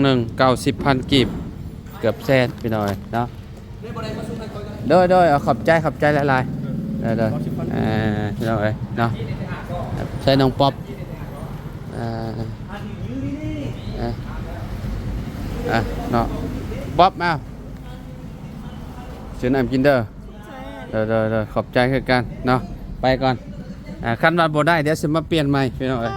หนึ่ง90,000กีบเกือบแสนพี่น้อยเนาะโดยเอาขอบใจหลายๆเด้อพี่น้อยเนาะใช้น้องป๊อปเนาะป๊อปมาซื้อน้ำกินเด้อขอบใจคือกันเนาะไปก่อนคันว่าบ่ได้เดี๋ยวสิมาเปลี่ยนใหม่พี่น้อย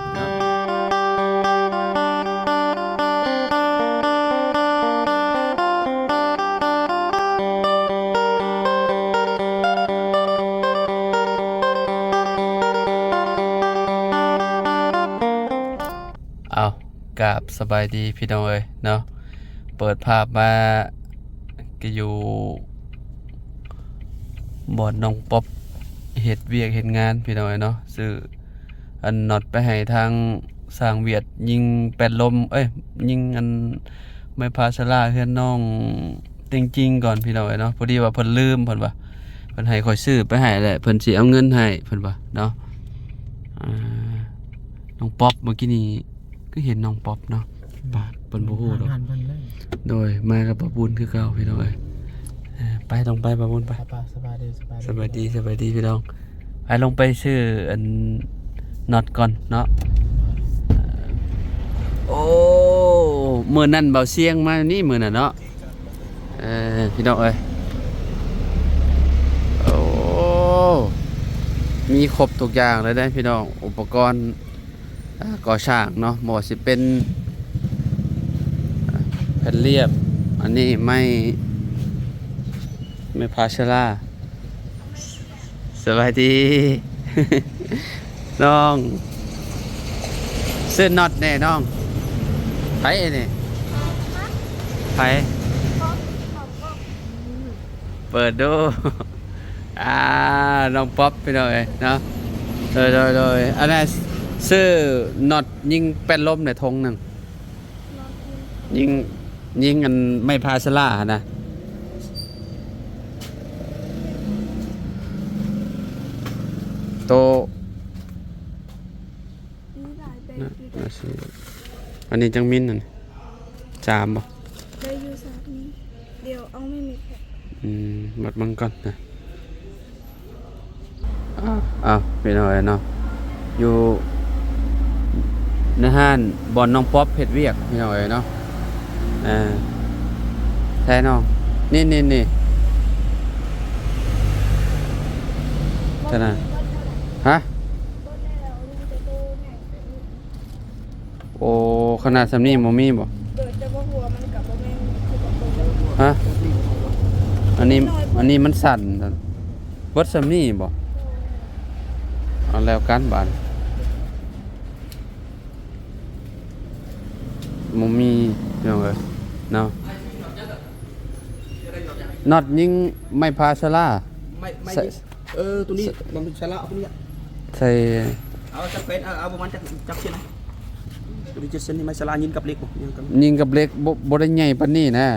เอากราบสบายดีพี่น้องเอ้ยเนาะเปิดภาพมาก็อยู่บ่อนน้องป๊อปเฮ็ดเวียกเฮ็ดงานพี่น้องเอ้ยเนาะซื้ออันน็อตไปให้ทางสร้างเวียดยิงแปดลมยิงอันไม้พาสลาเฮือนน้องจริงๆก่อนพี่น้องเอ้ยเนาะพอดีว่าเพิ่นลืมเพิ่นว่าเพิ่นให้ค่อยซื้อไปให้แหละเพิ่นสิเอาเงินให้เพิ่นว่าเนาะน้องป๊อปเมื่อกี้นี้ก็เห็นน้องป๊อปเนาะปาดเปิ้นบ่ฮู้ดอกโดยมากับป้าบุญคือเก่าพี่น้องเอ้ยไปต้องไปป้าบุญไปสบายดีพี่น้องไปลงไปซื้ออันน็อตก่อนเนาะโอ้มื้อนั้นเบาเสียงมานี่มื้อน่ะเนาะพี่น้องเอ้ยโอ้มีครบทุกอย่างเลยได้พี่น้องอุปกรณ์ก่อสร้างเนาะบ่สิเป็นแผ่นเรียบอันนี้ไม่พาชลาสวัสดี น้องซื้อน็อตแน่น้องไปนี่ไปเปิดดู น้องป๊อปไปหน่อยเนาะโดยอันนั้นซื้อน็อตยิงเป็นลมในทงหนึ่งยิงอันไม่พาชลานะโตอันนี้จังมินนั่นจามบ่ได้อยู่สามนี้เดี๋ยวเอาไม่มีแผลมัดมังก่อนนะไปหน่อยเนาะอยู่ในห้านบอนน้องป๊อปเฮ็ดเวียกพี่น้อยเนาะใช่น้องนี่เท่านั้นฮะโอ้ขนาดสำนี้บ่มีบ่ฮะอันนี้มันสั่นเบิดสำนี้บ่เอาแล้วกันบาดบ่มีเนาะเนาะน็อตยิงไม่พาชลาไม่ตัวนี้มันเป็นชลาเอาตัวนี้ใส่เอาจับเป็นเอาประมาณจับเส้นตัวนี้7 เซนนี่ไม่ชลายิงกับเหล็กบ่ยิงกับเหล็กบ่ได้ใหญ่ปานนี้นะ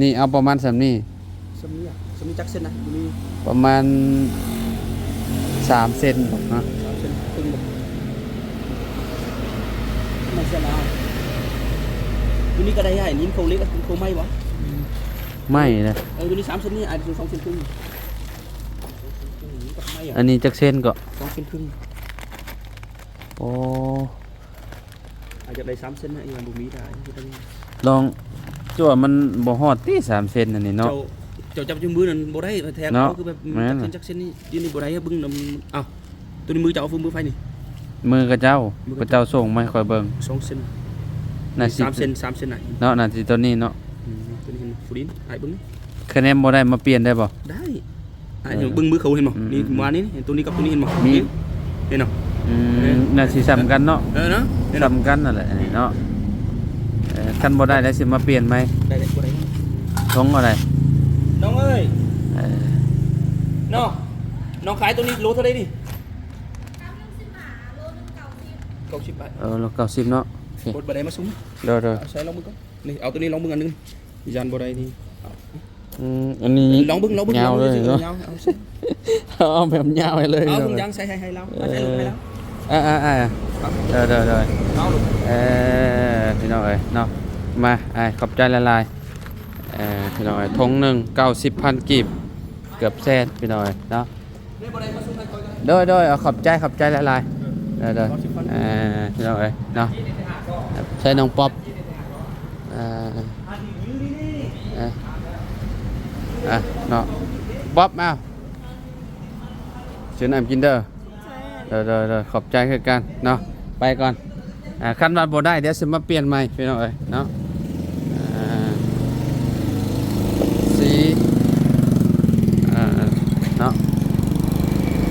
นี่เอาประมาณสำนี้จักเส้นนะตัวนี้ประมาณ3 เซนบ่เนาะ3 เซนครึ่งบ่ไม่ชลาตัวนี้ก็ได้ยิงโคเล็กโคไม่บ่ไม่นะตัวนี้3 เซนนี่อาจจะ2 เซนครึ่งอันนี้จักเส้นก็2 เซนครึ่งโอ้อาจจะได้3 เซนนะอีกบ่มีได้ลองจั่วมันบ่ฮอดติ3 เซนอันนี้เนาะเจ้าจับจังมือนั่นบ่ได้แทงเขาคือแบบจักเส้นนี่ยืนนี่บ่ได้บึ้งอ้าวตัวนี้มือเจ้ามือไฟนี่มือกระเจ้าส่งมาให้ค่อยเบิ่ง2 เซนน่าสิ3 เซนน่ะเนาะน่าสิตัวนี้เนาะตัวนี้เห็นฟูดินไอ้บึ้งคะแนนบ่ได้มาเปลี่ยนได้บ่ได้ไอ้บึ้งมือเขาเห็นบ่นี่มานี่เห็นตัวนี้กับตัวนี้เห็นบ่มีเห็นเนาะน่าสิสำคัญเนาะเนาะสำคัญนั่นแหละนี่เนาะคันบ่ได้แล้วสิมาเปลี่ยนไหมได้บ่ได้ทงอะไรน้องเอ้ยน้องขายตัวนี้โลเท่าไหร่นี่90 บาทโล90เนาะกดบ่ได้มาซุ้มเด้อใส่ลองมึงก่อนนี่เอาตัวนี้ลองมึงอันนึงยันบ่ได้นี่อันนี้ลองบึ้งยาวเลยเนาะเอาแบบยาวเลยเอาถุงยางใส่ให้เราใส่ลงให้เราเด้อพี่น้องเอ้ยเนาะ มาขอบใจละลายพี่น้อยทงหนึ่ง90,000กีบเกือบแสนพี่น้อยเนาะโดยเอาขอบใจละลายเด้อพี่น้อยเนาะใช้น้องป๊อปเนาะป๊อปมาเชิญน้ำกินเด้อ ใช่ เด้อขอบใจคือกันเนาะไปก่อนคันว่าบ่ได้เดี๋ยวสิมาเปลี่ยนใหม่พี่น้องเอ้ยเนาะสีเนาะ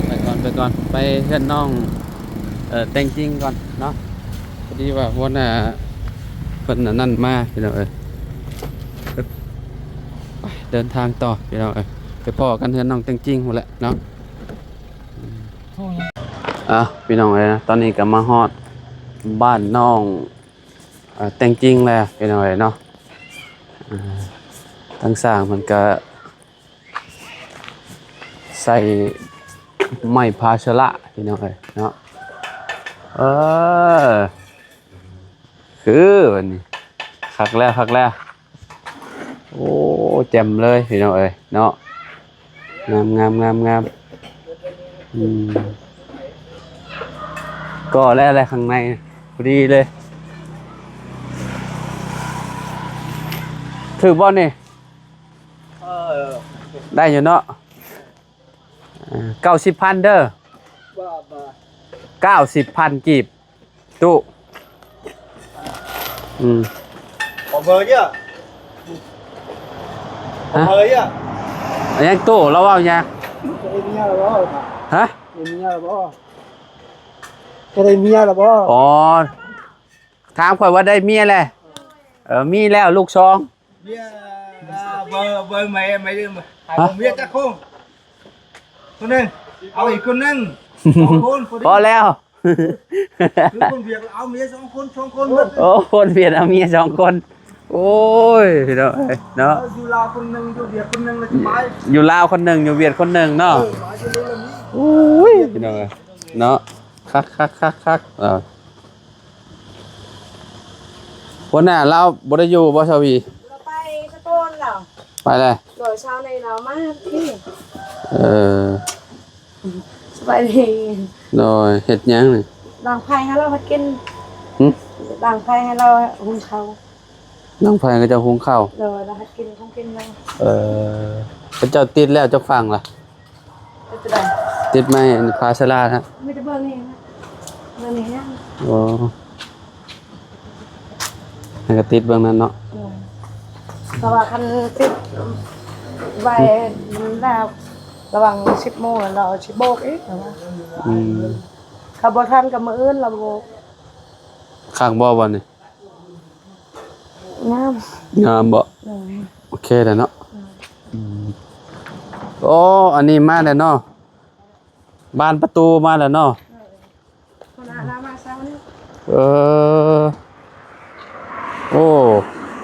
ไปก่อนไปเพื่อนน้องแต่งจริงก่อนเนาะพอดีว่าวันน่ะเพิ่นน่ะนั่นมาพี่น้องเอ้ยไปเดินทางต่อพี่น้องเอ้ยไปพ่อกันเพื่อนน้องแต่งจริงหมดแหละเนาะพี่น้องเอ้ยนะตอนนี้ก็มาฮอดบ้านน้องแต่งจริงแล้วพี่น้องเอ้ยเนาะทั้งสร้างมันก็ใส่ไม้พาชละพี่น้องเอ้ยเนาะคือวันนี้คักแล้วโอ้แจ่มเลยพี่น้องเอ้ยเนาะงามก็แล้วอะไรข้างในพอดีเลยถือบอลนี่ได้อยู่เนาะ90,000เด้อ90,000กีบตู้Có mời nhá. Có mời nhá. ยังตู้เราเอายัง Cái đây mía là bó. ฮะ Cái mía là bó. Cái đây mía là bó. อ๋อถามข่อยว่าได้เมียแล้วมีแล้วลูกซอง Mía vợ mày mày đưa mà. Hai con mía chắc không? Con nưng. Aoอีกคนนึง พอแล้ว Cứ con việc là ao mía xong con mất. โอ้คนเปลี่ยนเอาเมีย2 คนโอ้ยเนาะ Dù là con nưng dù việc con nưng là cái máy. อยู่ลาวคนหนึ่งอยู่เวียดคนหนึ่งเนาะ Máy cho nên là mía. โอ้ยพี่น้องเนาะคักคนน่ะเราบ่ได้อยู่บ่ชวี เราไปสะต้นเหรอ ไปเลย โดยเช้าในเรามากพี่ สบายดี โดยเฮ็ดหยังนี่ ดังไพ่ให้เรากิน หึ ดังไพ่ให้เราหุงเขาว น้องไผก็จะหุงข้าว โดยเราให้กินของกินเรา พระเจ้าติดแล้วเจ้าฟังล่ะ จะได้ ติดไหมพาสลาฮะ ไม่ได้เบอร์นี้นะเบอร์นี้นะ โอ้ให้ก็ติดเบื้องนั้นเนาะ แต่ว่าคันติดไว้มันแล้วระวัง10 โมงแล้วเราสิโบกอีกแต่ว่า ขับรถทันกับมืออื่นเราโบก ข้างบ่บ่นี่ งาม งามบ่โอเคแล้วเนาะโอ้อันนี้มาแล้วเนาะบานประตูมาแล้วเนาะ คนอาณามาเช้านี้ โอ้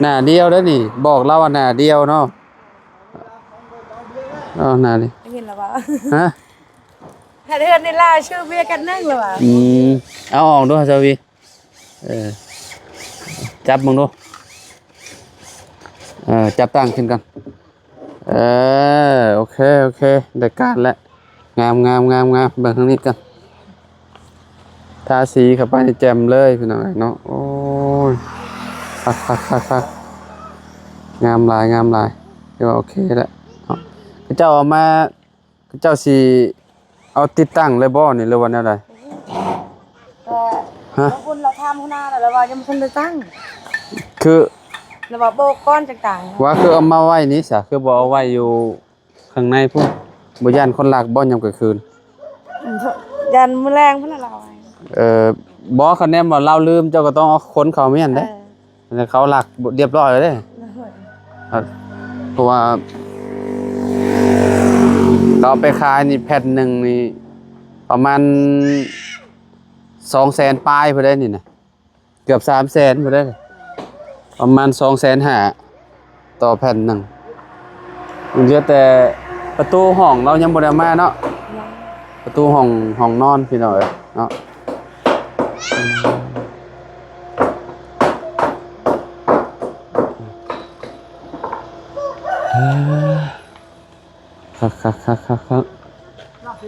หน้าเดียวแล้วนี่บอกเราว่าหน้าเดียวเนาะหน้าดิ เห็นแล้ววะ ฮะ ถ้าเดือนนี้ล่าชื่อเบียกันนั่งเลยวะ เอาออกดูฮะเจ้าวีจับมึงดูจับตั้งขึ้นกันโอเคได้การแล้วงามเบิ่งทางนี้กันทาสีเข้าไปในแจ่มเลยพี่น้องเนาะโอ้ยคักงามหลายเดี๋ยวโอเคแล้วเจ้าเอามาเจ้าสิเอาติดตั้งเลยบ่นี่หรือว่าแนวใด แต่บางคนเราทำข้างหน้าแต่เราว่ายังไม่ทันได้ตั้ง คือ เราว่าโบกก้อนต่างๆ ว่าคือเอามาไว้นี่ซะคือบ่เอาไว้อยู่ข้างในพุ่นบ่ย่านคนลักบ่ยามกลางคืน ยันมือแรงเพื่อนเราไว้ บ่คะแนนว่าเราลืมเจ้าก็ต้องเอาคนเขาแม่นเด้แล้วเขาลักเรียบร้อยแล้วเด้เพราะว่าเราไปขายนี่แผ่นหนึงนี่ประมาณ200,000ปลายพุ่นได้นี่นะเกือบ300,000พุ่นได้ประมาณ250,000ต่อแผ่นหนึงมันเหลือแต่ประตูห้องเรายังบ่ได้มาเนาะประตูห้องนอนพี่น้อยเนาะ ครับ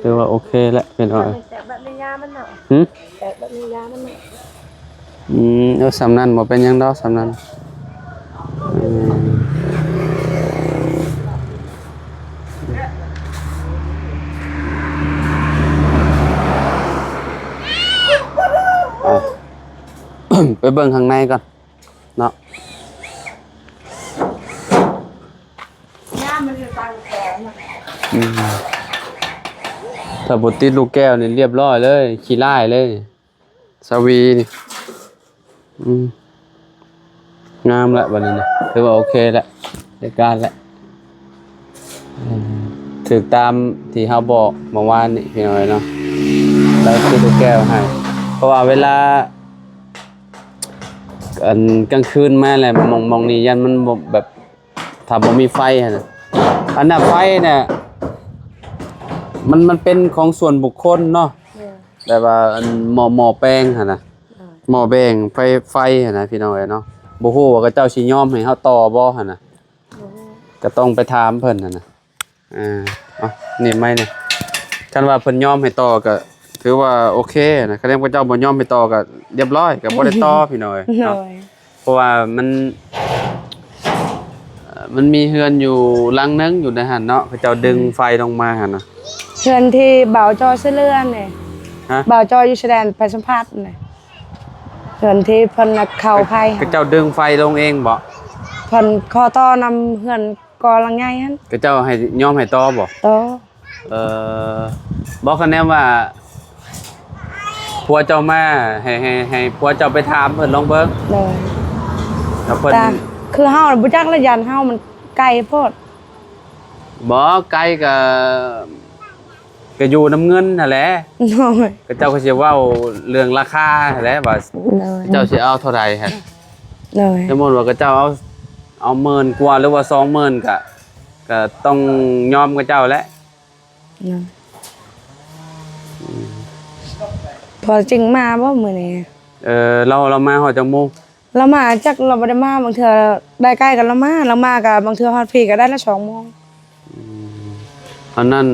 ถือว่าโอเคแล้วเป็นว่า แต่แบบมียามันเนาะ หึ แต่แบบมียามันเนาะ เอาสำนันบ่เป็นหยังดอกสำนันไปเบิ่งข้างในก่อนเนาะ ยามันอยู่ตามแขนน่ะ ถ้าบ่ติดลูกแก้วนี่เรียบร้อยเลยขี้ร้ายเลยสวีนี่งามแล้วบัดนี้นะถือว่าโอเคแล้วได้การแล้วถูกตามที่เฮาบอกเมื่อวานนี่พี่น้อยเนาะแล้วติดลูกแก้วให้เพราะว่าเวลาอันกลางคืนมาแหละมองนี่ยันมันบ่แบบถ้าบ่มีไฟหั่นน่ะอันน่ะไฟเนี่ยมันเป็นของส่วนบุคคลเนาะแบบว่าอันหม้อแปลงหั่นน่ะหม้อแปลงไฟหั่นน่ะพี่น้อยเนาะบ่ฮู้ว่าเขาเจ้าสิยอมให้เฮาต่อบ่หั่นน่ะก็ต้องไปถามเพิ่นหั่นน่ะเอานี่ไหมเนี่ยคันว่าเพิ่นยอมให้ต่อก็ถือว่าโอเคนะคันว่าเจ้าบ่ยอมให้ต่อก็เรียบร้อยก็บ่ได้ต่อพี่น้อย หน่ เนาะ อย เพราะว่ามันมีเฮือนอยู่หลังนึงอยู่ในหั่นเนาะเขาเจ้าดึงไฟลงมาหั่นน่ะ เพื่อนที่บ่าวจอยเสื้อเลื่อนนี่ ฮะ บ่าวจอยอยู่แสดงไปสัมภาษณ์นี่เพื่อนที่เพิ่นน่ะเข้าไผ เขาเจ้าดึงไฟลงเองบ่ เพิ่นขอต่อนำเพื่อนกอลังใหญ่หั่น เขาเจ้าให้ยอมให้ต่อบ่ ต่อ บอกคะแนนว่าผัวเจ้ามาให้ผัวเจ้าไปถามเพิ่นลองเบิ่ง เลย แล้วเพิ่น แต่คือเฮาน่ะบ่จักละยันเฮามันไกลโพด บ่ไกลก็อยู่น้ำเงินนั่นแหละ หน่อย ก็เจ้าก็สิเว้าเรื่องราคานั่นแหละว่า เลย เจ้าสิเอาเท่าใดฮะ เลย สมมุติว่าก็เจ้าเอาหมื่นกว่าหรือว่า20,000ก็ต้องยอมกับเจ้าแหละ เลยพอจริงมาบ่มื้อนี้ เรามาฮอดจังโมง เรามาจากเราบ่ได้มาบางเทื่อได้ใกล้กันเรามากับบางเทื่อฮอดพี่ก็ได้ละ2 โมง อันนั้น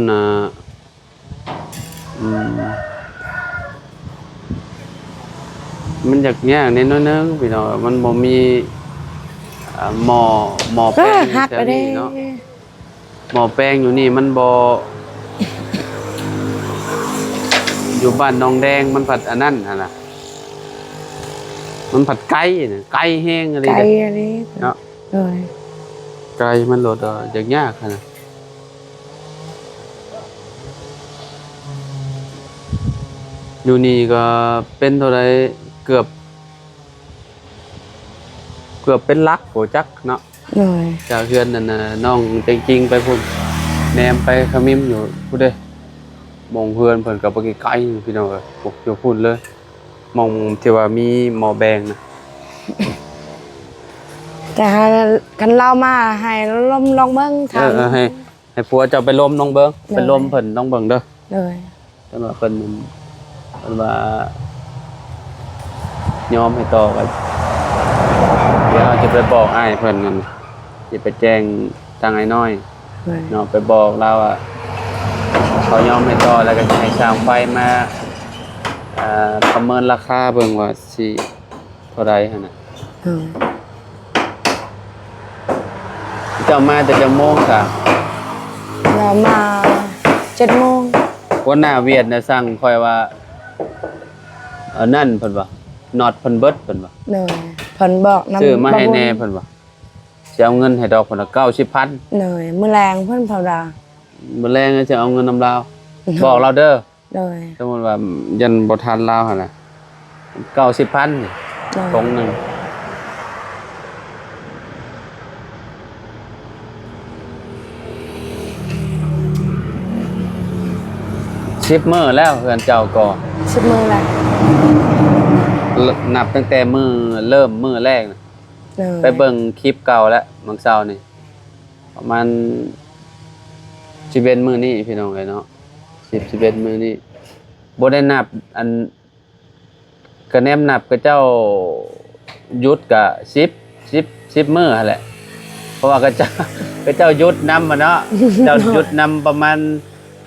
มันอยากยากนิดหนึงพี่น้องมันบ่มีหม้อ ก็ แป้ง หัก แถ ไป ว ได้ นี้เนาะหม้อแป้งอยู่นี่มันบ่อยู่บ้านหนองแดงมันผัดอันนั้นหั่นน่ะมันผัดไก่น่ะไก่แห้งอะไร ไกล เด้ อันนี้ เนาะ เลย ไก่มันโหลดอยากยากหั่นน่ะอยู่นี่ก็เป็นเท่าไรเกือบเป็นลักโหจักเนาะ เลย จากเฮือนนั่นน่ะน้องจริงๆไปพุ่นแนมไปขมิ้มอยู่พูดเด้มองเฮือนเพิ่นก็บ่ไกลๆพี่น้องเอ้ยปกอยู่พุ่นเลยมองที่ว่ามีหม้อแบงนะ แต่คันเรามาให้ลมลองเบิ่งทาง ให้ผัวเจ้าไปล้มน้องเบิ่งไปล้มเพิ่นน้องเบิ่งเด้อ เลย แต่ว่าเพิ่นว่ายอมให้ต่อกันเดี๋ยวจะไปบอกอ้ายเพิ่นนั่นสิไปแจ้งทางไอ้น้อย เลย เนาะไปบอกเราว่าเขายอมให้ต่อแล้วก็จะให้ช่างไฟมาประเมินราคาเบิ่งว่าสิเท่าใดหั่นน่ะเจ้ามาแต่จังโมงซะ เรามา7 โมง คนหน้าเวียดน่ะสั่งค่อยว่านั่นเพิ่นว่าน็อตเพิ่นเบิดเพิ่นว่า เลยเพิ่นบอกนำ ซื้อมาให้แน่เพิ่นว่าสิเอาเงินให้ดอกเพิ่นละ90,000 เลยมื้อแรงเพิ่นเผาดา มื้อแรงจะเอาเงินนำลาวบอกเราเด้อ เลย สมมุติว่ายันบ่ทันลาวหั่นน่ะ90,000นี่ เลย ตรงหนึง10 มื้อแล้วเฮือนเจ้าก็ 10 โมงแล้ว นับตั้งแต่เริ่มมื้อแรกน่ะ เลย ไปเบิ่งคลิปเก่าแล้วมื้อเช้านี่ประมาณ11มื้อนี้พี่น้องเอ้ยเนาะ11มื้อนี้บ่ได้นับอันก็แนมนับกับเจ้าหยุดก็10มื้อหั่นแหละ เพราะว่าก็เจ้าหยุดนำมาเนาะ เจ้าหยุดนำประมาณ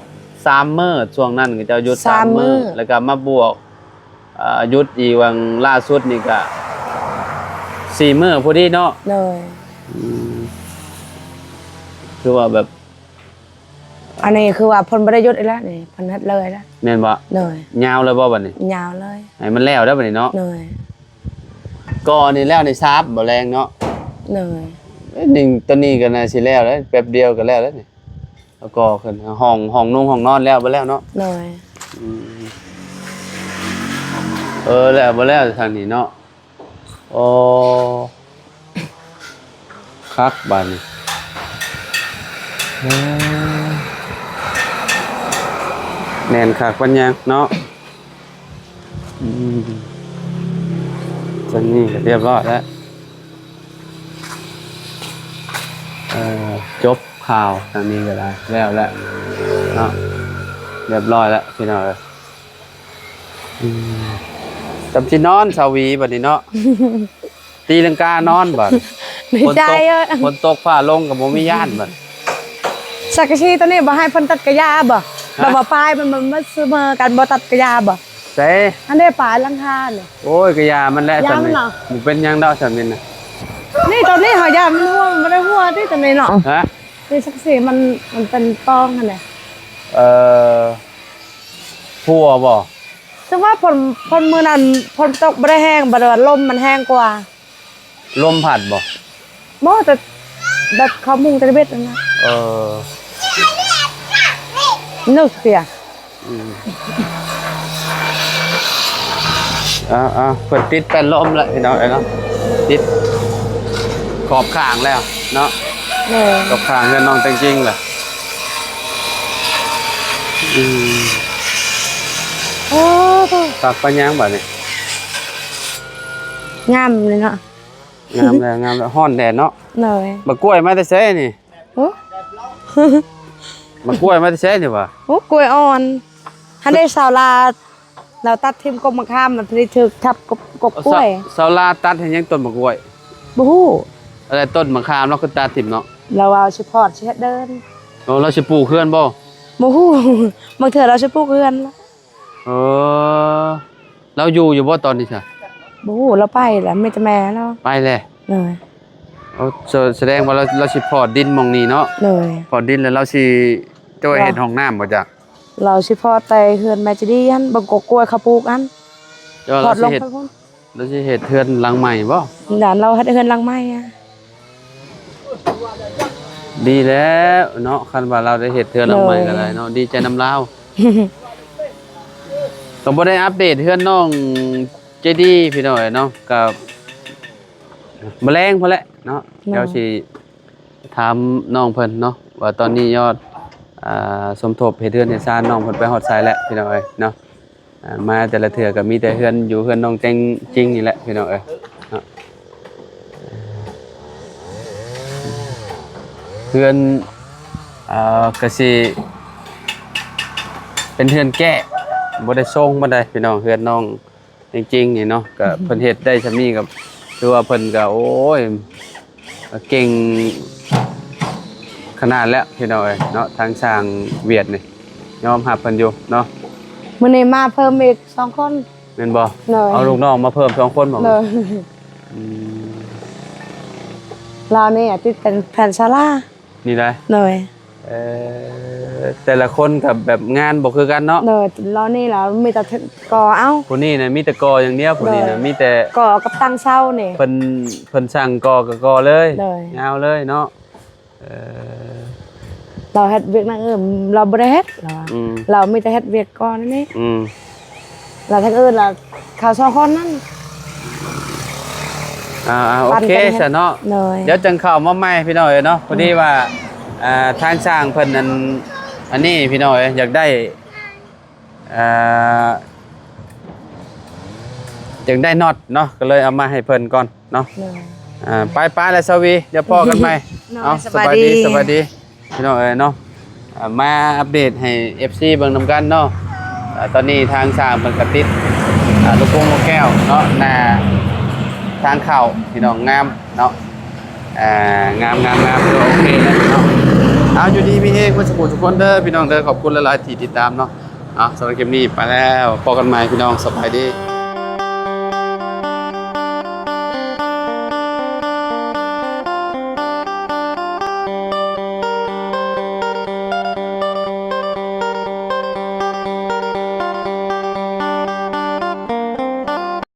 3 มื้อช่วงนั้นก็เจ้าหยุด3 มื้อแล้วก็มาบวกหยุดอีกวันล่าสุดนี่ก็4 มื้อพอดีเนาะ เลย คือว่าแบบ อันนี้คือว่าเพิ่นบ่ได้หยุดอีกแล้วนี่เพิ่นเฮ็ดเลยแล้ว แม่นบ่ เลย ยาวเลยบ่บัดนี้ ยาวเลย ให้มันแล้วได้อบัดนี้เนาะ เลย ก่อนนี่แล้วในซาบบ่แรงเนาะ เลย นี่ตัวนี้ก็น่าสิแล้วแป๊บเดียวก็แล้วนี่แล้วก็ขึ้นห้องนุ่งห้องนอนแล้วบ่แล้วเนาะ เลย แล้วบ่แล้วทางนี้เนาะโอ้คักบัดนี้แน่นคักปัญญาเนาะจังนี้ก็เรียบร้อยแล้วจบข่าวทางนี้ก็ได้แล้วเนาะเรียบร้อยแล้วพี่น้องจำสินอนสาวีบัดนี้เนาะ ตีลังกานอนบัด ไม่ใจเอ้ย ฝนตกฟ้าลงก็บ่มีย่านบัด สักกะชีตัวนี้บ่ให้เพิ่นตัดกระยาบ่แบบว่าปลายมันมาเสมอกันบ่ตัดกระยาบ่ เซ่ อันนี้ปลายหลังคาเนี่ย โอ้ยกะยามันแหละ ยาม จำนี่ เหรอ มันเป็นหยังดอกจำนี่นะ นี่ตัวนี้เขายามันหัวมันบ่ได้หัวที่ตัวนี้เนาะ ฮะ นี่สักสีมันเป็นปองนั่นแหละ พัวบ่ ซึ่งว่าผลมือนั้นผลตกบ่ได้แห้งบ่ได้ว่าลมมันแห้งกว่า ลมพัดบ่ บ่แต่แบบเขามุงตะเบ็ดนั่นนะ เออ นึกเสีย เปิดติดแป้นลมแล้วพี่น้องเนาะติดขอบข้างแล้วเนาะ เออ ขอบข้างเงินน้องจริงๆแหละโอ้โห ตักปัญญางบัดนี่ งามเลยเนาะ งามแล้วฮ้อนแดดเนาะ เลย มะกล้วยมาแต่ไสนี่ โอ้ มะกล้วยมาแต่ไสนี่วะ โอ้กล้วยอ่อนฮันได้สาวลาเราตัดทิมกบมะขามมันพอดีถึกทับกบกล้วย เสาลาตัดให้ยังต้นมะกล้วย บ่ฮู้ อะไรต้นมะขามเนาะคือตัดถิ่มเนาะ เราเอาสิพอดสิเฮ็ดเดิน เราสิปลูกเฮือนบ่ บ่ฮู้ บางเทื่อเราสิปลูกเรือน เออเราอยู่บ่ตอนนี้จ้ะ บ่ฮู้เราไปแล้วมีแต่แม่เรา ไปเลย เลย เอาแสดงว่าเราสิพอดดินหมองนี้เนาะ เลย พอดดินแล้วเราสิจะเห็นห้องน้ำบ่จ้ะ เราสิพอดไปเฮือนแม่จะดีอันบางกกล้วยเขาปลูกอัน เดี๋ยว พอ เรา ดล สิ ง เฮ็ด ไปพุ่น เราสิเฮ็ดเฮือนหลังใหม่บ่ ด่านเราเฮ็ดเฮือนหลังใหม่อะ ดีแล้วเนาะคันว่าเราได้เฮ็ดเฮือนหลังใหม่ก็ได้เนาะดีใจนำลาว ก็บ่ได้อัปเดตเฮือนน้องเจดีพี่น้อยเนาะกับแมลงพอแหละเนาะเดี๋ยวสิถามน้องเพิ่นเนาะว่าตอนนี้ยอดสมทบเฮ็ดเฮือนเฮ็ดซ่านน้องเพิ่นไปฮอดไสแล้วพี่น้องเอ้ยเนาะมาแต่ละเทื่อก็มีแต่เฮือนอยู่เฮือนน้องแจงจริงนี่แหละพี่น้องเอ้ยเนาะเฮือนก็สิเป็นเฮือนแก้บ่ได้ส่งบ่ได้พี่น้องเฮือนน้องจริงๆนี่เนาะก็เพิ่นเฮ็ดได้ซำนี้ก็ถือว่าเพิ่นก็โอ้ยเก่งขนาดแล้วพี่น้องเอ้ยเนาะทางสร้างเวียดนี่ยอมรับเพิ่นอยู่เนาะ มื้อนี้มาเพิ่มอีก2คน แม่นบ่ เลย เอาลูกน้องมาเพิ่ม2คนบ่ เลยเรานี่ติดเป็นแผ่นศาลา นี่ได้ เลย แต่ละคนกับแบบงานบ่คือกันเนาะ เลยเรานี่เรามีแต่ก่อเอ้า ผู้นี้น่ะมีแต่กออย่างเดียวผู้นี้น่ะมีแต่ ก่อกับตังเช้านี่ เพิ่นสั่งกอก็กอเลย เลย ยาวเลยเนาะ เราเฮ็ดเวียกนั่นเราบ่ได้เฮ็ดเราอะ อืม เรามีแต่เฮ็ดเวียกก่อนนี่ อืม เราทั้งอื่นเราเขา2คนนั่น โอเคซะเนาะ เลย เดี๋ยวจังเข้ามาใหม่พี่น้องเอ้ยเนาะพอดีว่าทางสร้างเพิ่นอันนี้พี่น้องเอ้ยอยากได้อยากได้น็อตเนาะก็เลยเอามาให้เพิ่นก่อนเนาะ เลย ไปแล้วสวีเดี๋ยวพอกันใหม่ เอาสบายดีพี่น้องเอ้ยเนาะมาอัปเดตให้ FC เบิ่งนำกันเนาะตอนนี้ทางสร้างเพิ่นก็ติดลูกโป่งลูกแก้วเนาะหน้าทางเข้าพี่น้องงามเนาะ งามโอเคเลยเนาะเอาอยู่ดีมีเฮงเพื่อนสมุทรทุกคนเด้อพี่น้องเด้อขอบคุณหลายๆที่ติดตามเนาะสำหรับคลิปนี้ไปแล้วพบกันใหม่พี่น้องสบายดี